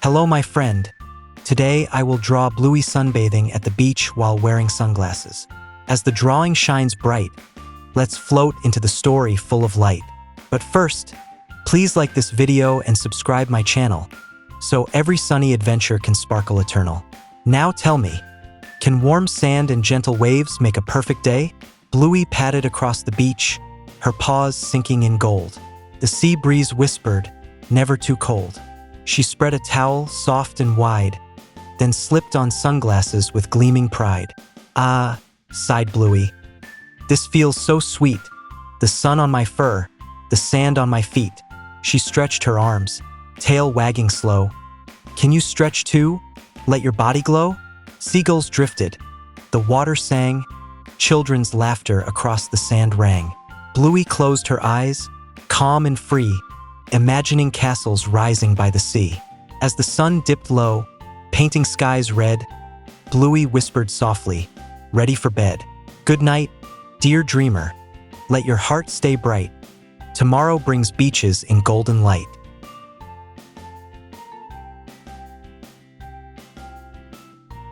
Hello, my friend. Today I will draw Bluey sunbathing at the beach while wearing sunglasses. As the drawing shines bright, let's float into the story full of light. But first, please like this video and subscribe my channel, so every sunny adventure can sparkle eternal. Now tell me, can warm sand and gentle waves make a perfect day? Bluey padded across the beach, her paws sinking in gold. The sea breeze whispered, never too cold. She spread a towel soft and wide, then slipped on sunglasses with gleaming pride. Ah, sighed Bluey. This feels so sweet. The sun on my fur, the sand on my feet. She stretched her arms, tail wagging slow. Can you stretch too? Let your body glow? Seagulls drifted. The water sang. Children's laughter across the sand rang. Bluey closed her eyes, calm and free, imagining castles rising by the sea. As the sun dipped low, painting skies red, Bluey whispered softly, ready for bed. Good night, dear dreamer. Let your heart stay bright. Tomorrow brings beaches in golden light.